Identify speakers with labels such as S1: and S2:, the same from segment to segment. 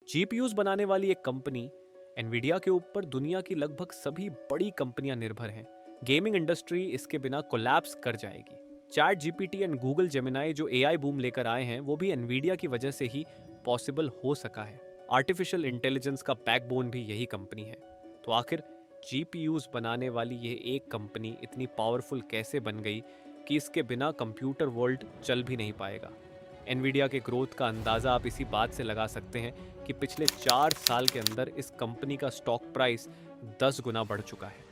S1: GPUs बनाने वाली एक कंपनी एनवीडिया के ऊपर दुनिया की लगभग सभी बड़ी कंपनियां निर्भर हैं। गेमिंग इंडस्ट्री इसके बिना कोलैप्स कर जाएगी। Chat GPT and Google Gemini जो एआई बूम लेकर आए हैं वो भी एनवीडिया की वजह से ही पॉसिबल हो सका है। आर्टिफिशियल इंटेलिजेंस का बैकबोन भी यही कंपनी है। तो आखिर जीपीयूज बनाने वाली ये एक कंपनी इतनी पावरफुल कैसे बन गई कि इसके बिना कंप्यूटर वर्ल्ड चल भी नहीं पाएगा। एनवीडिया के ग्रोथ का अंदाज़ा आप इसी बात से लगा सकते हैं कि पिछले 4 साल के अंदर इस कंपनी का स्टॉक प्राइस 10 गुना बढ़ चुका है।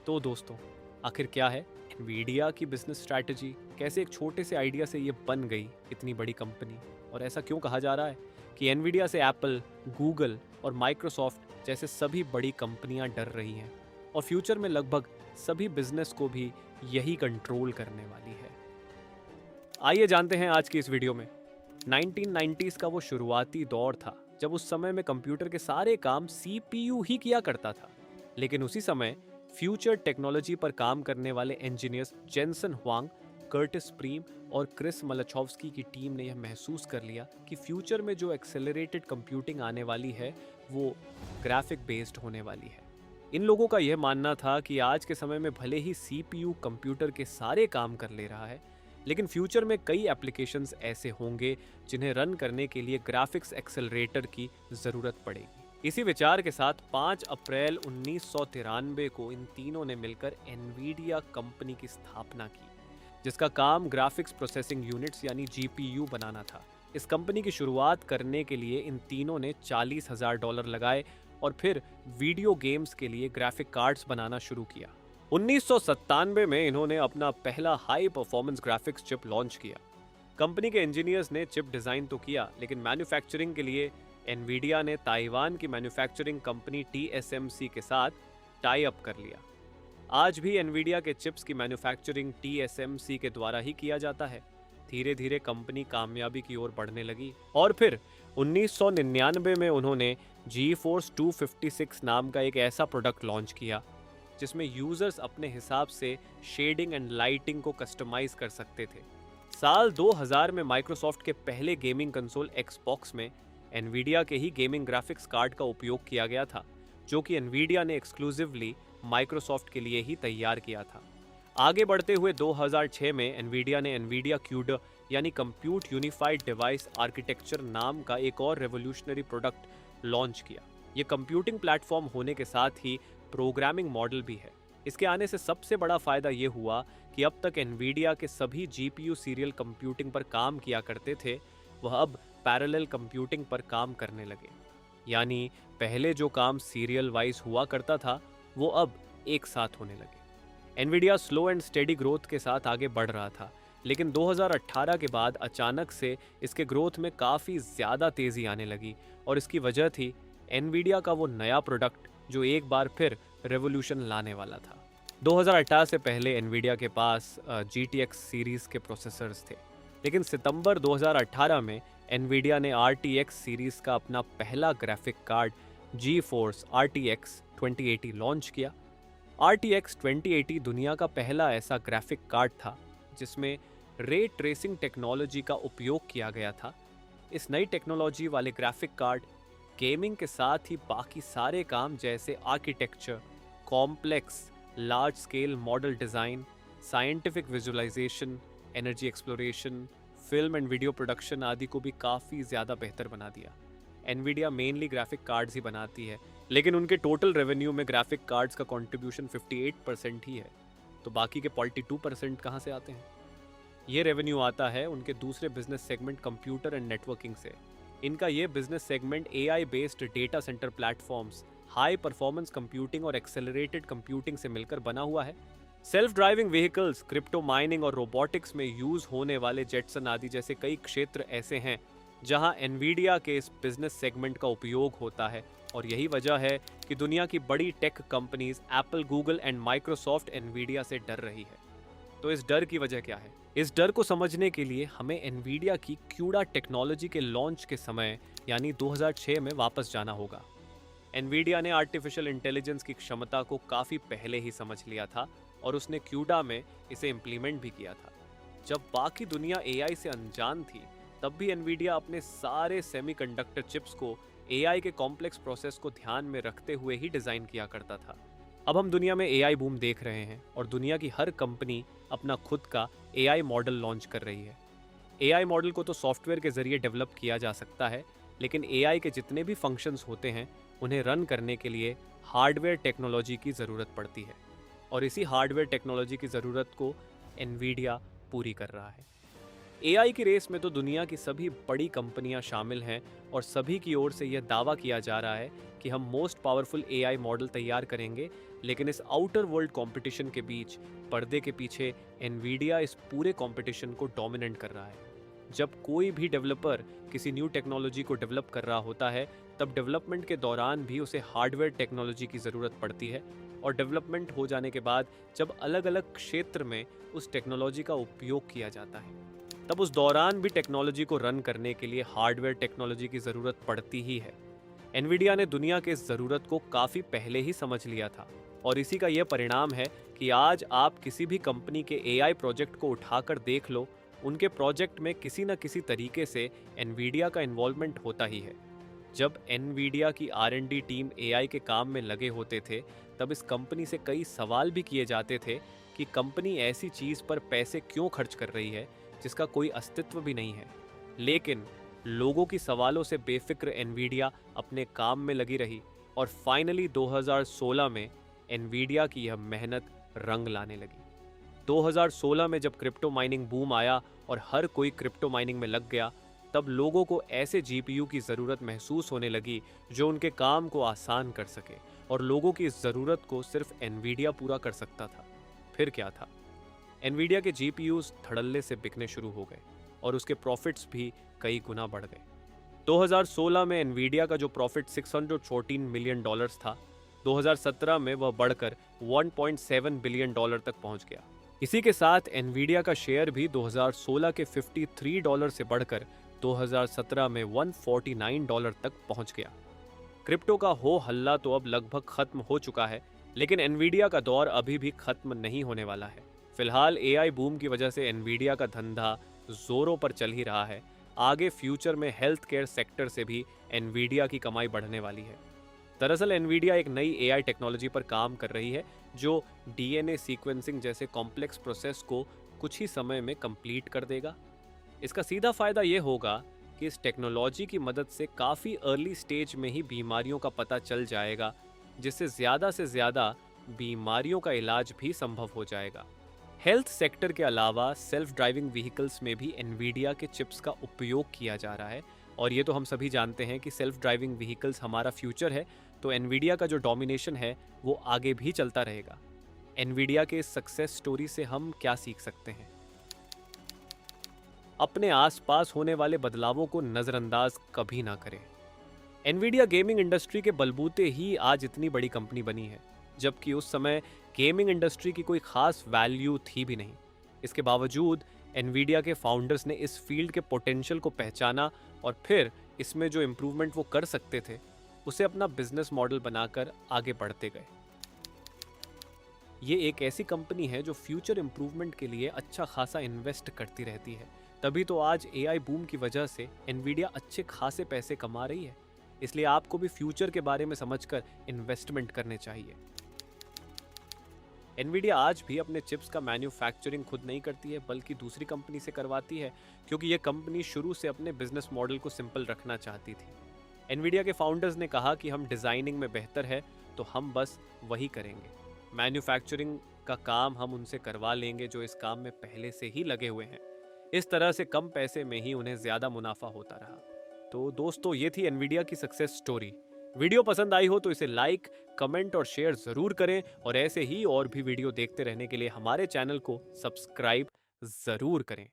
S1: तो दोस्तों, आखिर क्या है एनवीडिया की बिजनेस स्ट्रैटेजी? कैसे एक छोटे से आइडिया से ये बन गई इतनी बड़ी कंपनी? और ऐसा क्यों कहा जा रहा है कि एनवीडिया से एप्पल, गूगल और माइक्रोसॉफ्ट जैसे सभी बड़ी कंपनियां डर रही हैं और फ्यूचर में लगभग सभी बिजनेस को भी यही कंट्रोल करने वाली है? आइए जानते हैं आज की इस वीडियो में। 1990s का वो शुरुआती दौर था जब उस समय में कंप्यूटर के सारे काम सीपीयू ही किया करता था। लेकिन उसी समय फ्यूचर टेक्नोलॉजी पर काम करने वाले engineers Jensen Huang, Curtis Priem और क्रिस मलचौव्स्की की टीम ने यह महसूस कर लिया कि फ्यूचर में जो एक्सेलरेटेड कंप्यूटिंग आने वाली है वो ग्राफिक बेस्ड होने वाली है। इन लोगों का यह मानना था कि आज के समय में भले ही सीपीयू कंप्यूटर के सारे काम कर ले रहा है, लेकिन फ्यूचर में कई एप्लीकेशंस ऐसे होंगे जिन्हें रन करने के लिए ग्राफिक्स एक्सेलरेटर की ज़रूरत पड़ेगी। इसी विचार के साथ 5 अप्रैल 1993 को इन तीनों ने मिलकर एनवीडिया कंपनी की स्थापना की, जिसका काम ग्राफिक्स प्रोसेसिंग यूनिट्स यानी जीपीयू बनाना था। इस कंपनी की शुरुआत करने के लिए इन तीनों ने $40,000 लगाए और फिर वीडियो गेम्स के लिए ग्राफिक कार्ड्स बनाना शुरू किया। 1997 में इन्होंने अपना पहला high performance graphics chip launch किया। कंपनी के इंजीनियर्स ने चिप डिज़ाइन तो किया, लेकिन मैन्युफैक्चरिंग के लिए एनवीडिया ने ताइवान की मैन्युफैक्चरिंग कंपनी TSMC के साथ टाई अप कर लिया। आज भी एनवीडिया के चिप्स की मैन्युफैक्चरिंग TSMC के द्वारा ही किया जाता है। धीरे धीरे कंपनी कामयाबी की ओर बढ़ने लगी और फिर 1999 में उन्होंने GeForce 256 नाम का एक ऐसा प्रोडक्ट लॉन्च किया जिसमें यूजर्स अपने हिसाब से शेडिंग एंड लाइटिंग को कस्टमाइज कर सकते थे। साल 2000 में माइक्रोसॉफ्ट के पहले गेमिंग कंसोल एक्सबॉक्स में एनवीडिया के ही गेमिंग ग्राफिक्स कार्ड का उपयोग किया गया था, जो कि एनवीडिया ने एक्सक्लूसिवली माइक्रोसॉफ्ट के लिए ही तैयार किया था। आगे बढ़ते हुए 2006 में एनवीडिया ने एनवीडिया क्यूडर यानी कंप्यूट यूनिफाइड डिवाइस आर्किटेक्चर नाम का एक और रेवोल्यूशनरी प्रोडक्ट लॉन्च किया। ये कंप्यूटिंग प्लेटफॉर्म होने के साथ ही प्रोग्रामिंग मॉडल भी है। इसके आने से सबसे बड़ा फायदा ये हुआ कि अब तक एनवीडिया के सभी जीपीयू सीरियल कंप्यूटिंग पर काम किया करते थे, वह अब पैरेलल कंप्यूटिंग पर काम करने लगे। यानी पहले जो काम सीरियल वाइज हुआ करता था वो अब एक साथ होने लगे। Nvidia slow and steady growth के साथ आगे बढ़ रहा था, लेकिन 2018 के बाद अचानक से इसके ग्रोथ में काफ़ी ज़्यादा तेज़ी आने लगी और इसकी वजह थी एनवीडिया का वो नया प्रोडक्ट जो एक बार फिर रेवोल्यूशन लाने वाला था। 2018 से पहले एनवीडिया के पास GTX सीरीज़ के प्रोसेसर्स थे, लेकिन सितंबर 2018 में एनवीडिया ने RTX सीरीज़ का अपना पहला graphic card GeForce RTX 2080 launch किया। RTX 2080 दुनिया का पहला ऐसा ग्राफिक कार्ड था जिसमें रे ट्रेसिंग टेक्नोलॉजी का उपयोग किया गया था। इस नई टेक्नोलॉजी वाले ग्राफिक कार्ड गेमिंग के साथ ही बाकी सारे काम जैसे architecture, complex large scale model design, scientific visualisation, energy exploration, film and video production आदि को भी काफ़ी ज़्यादा बेहतर बना दिया। एनवीडिया मेनली ग्राफिक कार्ड्स ही बनाती है, लेकिन उनके टोटल रेवेन्यू में ग्राफिक कार्ड्स का कंट्रीब्यूशन 58% ही है। तो बाकी के 42% कहाँ से आते हैं? ये रेवेन्यू आता है उनके दूसरे business segment computer and networking से। इनका ये business segment AI based data centre platforms, high performance computing और एक्सेलरेटेड कंप्यूटिंग से मिलकर बना हुआ है। Self driving vehicles, crypto mining और रोबोटिक्स में यूज होने वाले जेटसन आदि जैसे कई क्षेत्र ऐसे हैं जहां एनवीडिया के इस बिजनेस सेगमेंट का उपयोग होता है और यही वजह है कि दुनिया की बड़ी tech companies Apple, Google and Microsoft Nvidia से डर रही है। तो इस डर की वजह क्या है? इस डर को समझने के लिए हमें एनवीडिया की क्यूडा टेक्नोलॉजी के लॉन्च के समय यानी 2006 में वापस जाना होगा। एनवीडिया ने आर्टिफिशियल इंटेलिजेंस की क्षमता को काफ़ी पहले ही समझ लिया था और उसने क्यूडा में इसे इम्प्लीमेंट भी किया था। जब बाकी दुनिया AI से अनजान थी, तब भी एनवीडिया अपने सारे सेमीकंडक्टर चिप्स को एआई के कॉम्प्लेक्स प्रोसेस को ध्यान में रखते हुए ही डिज़ाइन किया करता था। अब हम दुनिया में एआई बूम देख रहे हैं और दुनिया की हर कंपनी अपना खुद का एआई मॉडल लॉन्च कर रही है। एआई मॉडल को तो सॉफ्टवेयर के ज़रिए डेवलप किया जा सकता है, लेकिन एआई के जितने भी फंक्शंस होते हैं उन्हें रन करने के लिए हार्डवेयर टेक्नोलॉजी की ज़रूरत पड़ती है, और इसी हार्डवेयर टेक्नोलॉजी की ज़रूरत को एनवीडिया पूरी कर रहा है। एआई की रेस में तो दुनिया की सभी बड़ी कंपनियां शामिल हैं और सभी की ओर से यह दावा किया जा रहा है कि हम मोस्ट पावरफुल एआई मॉडल तैयार करेंगे, लेकिन इस आउटर वर्ल्ड कंपटीशन के बीच पर्दे के पीछे एनवीडिया इस पूरे कंपटीशन को डोमिनेट कर रहा है। जब कोई भी डेवलपर किसी न्यू टेक्नोलॉजी को डेवलप कर रहा होता है, तब डेवलपमेंट के दौरान भी उसे हार्डवेयर टेक्नोलॉजी की ज़रूरत पड़ती है, और डेवलपमेंट हो जाने के बाद जब अलग अलग क्षेत्र में उस टेक्नोलॉजी का उपयोग किया जाता है, तब उस दौरान भी टेक्नोलॉजी को रन करने के लिए हार्डवेयर टेक्नोलॉजी की ज़रूरत पड़ती ही है। एनवीडिया ने दुनिया के इस ज़रूरत को काफ़ी पहले ही समझ लिया था, और इसी का यह परिणाम है कि आज आप किसी भी कंपनी के एआई प्रोजेक्ट को उठाकर देख लो, उनके प्रोजेक्ट में किसी न किसी तरीके से एनवीडिया का इन्वॉल्वमेंट होता ही है। जब एनवीडिया की R&D टीम एआई के काम में लगे होते थे, तब इस कंपनी से कई सवाल भी किए जाते थे कि कंपनी ऐसी चीज़ पर पैसे क्यों खर्च कर रही है जिसका कोई अस्तित्व भी नहीं है। लेकिन लोगों की सवालों से बेफिक्र एनवीडिया अपने काम में लगी रही, और फाइनली 2016 में एनवीडिया की यह मेहनत रंग लाने लगी। 2016 में जब क्रिप्टो माइनिंग बूम आया और हर कोई क्रिप्टो माइनिंग में लग गया, तब लोगों को ऐसे जीपीयू की ज़रूरत महसूस होने लगी जो उनके काम को आसान कर सके, और लोगों की इस ज़रूरत को सिर्फ एनवीडिया पूरा कर सकता था। फिर क्या था? एनवीडिया के जीपीयूज धड़ल्ले से बिकने शुरू हो गए और उसके प्रॉफिट्स भी कई गुना बढ़ गए। 2016 में एनवीडिया का जो प्रॉफिट $614 मिलियन था, 2017 में वह बढ़कर $1.7 बिलियन तक पहुंच गया। इसी के साथ एनवीडिया का शेयर भी 2016 के $53 से बढ़कर 2017 में $149 तक पहुंच गया। क्रिप्टो का हो हल्ला तो अब लगभग खत्म हो चुका है, लेकिन एनवीडिया का दौर अभी भी खत्म नहीं होने वाला है। फिलहाल एआई बूम की वजह से एनवीडिया का धंधा जोरों पर चल ही रहा है। आगे फ्यूचर में हेल्थ केयर सेक्टर से भी एनवीडिया की कमाई बढ़ने वाली है। दरअसल एनवीडिया एक नई एआई टेक्नोलॉजी पर काम कर रही है जो डीएनए सीक्वेंसिंग जैसे कॉम्प्लेक्स प्रोसेस को कुछ ही समय में कंप्लीट कर देगा। इसका सीधा फायदा ये होगा कि इस टेक्नोलॉजी की मदद से काफ़ी अर्ली स्टेज में ही बीमारियों का पता चल जाएगा, जिससे ज़्यादा से ज़्यादा बीमारियों का इलाज भी संभव हो जाएगा। हेल्थ सेक्टर के अलावा सेल्फ ड्राइविंग व्हीकल्स में भी एनवीडिया के चिप्स का उपयोग किया जा रहा है, और ये तो हम सभी जानते हैं कि सेल्फ ड्राइविंग व्हीकल्स हमारा फ्यूचर है, तो एनवीडिया का जो डोमिनेशन है वो आगे भी चलता रहेगा। एनवीडिया के इस सक्सेस स्टोरी से हम क्या सीख सकते हैं? अपने आसपास होने वाले बदलावों को नज़रअंदाज कभी ना करें। एनवीडिया गेमिंग इंडस्ट्री के बलबूते ही आज इतनी बड़ी कंपनी बनी है, जबकि उस समय गेमिंग इंडस्ट्री की कोई खास वैल्यू थी भी नहीं। इसके बावजूद एनवीडिया के फाउंडर्स ने इस फील्ड के पोटेंशियल को पहचाना और फिर इसमें जो इम्प्रूवमेंट वो कर सकते थे उसे अपना बिजनेस मॉडल बनाकर आगे बढ़ते गए। ये एक ऐसी कंपनी है जो फ्यूचर इम्प्रूवमेंट के लिए अच्छा खासा इन्वेस्ट करती रहती है, तभी तो आज एआई बूम की वजह से एनवीडिया अच्छे खासे पैसे कमा रही है। इसलिए आपको भी फ्यूचर के बारे में समझकर इन्वेस्टमेंट करने चाहिए। एनवीडिया आज भी अपने चिप्स का मैन्युफैक्चरिंग खुद नहीं करती है, बल्कि दूसरी कंपनी से करवाती है, क्योंकि ये कंपनी शुरू से अपने बिजनेस मॉडल को सिंपल रखना चाहती थी। एनवीडिया के फाउंडर्स ने कहा कि हम डिज़ाइनिंग में बेहतर है तो हम बस वही करेंगे। मैन्युफैक्चरिंग का काम हम उनसे करवा लेंगे जो इस काम में पहले से ही लगे हुए हैं। इस तरह से कम पैसे में ही उन्हें ज़्यादा मुनाफा होता रहा। तो दोस्तों, ये थी एनवीडिया की सक्सेस स्टोरी। वीडियो पसंद आई हो तो इसे लाइक, कमेंट और शेयर ज़रूर करें, और ऐसे ही और भी वीडियो देखते रहने के लिए हमारे चैनल को सब्सक्राइब ज़रूर करें।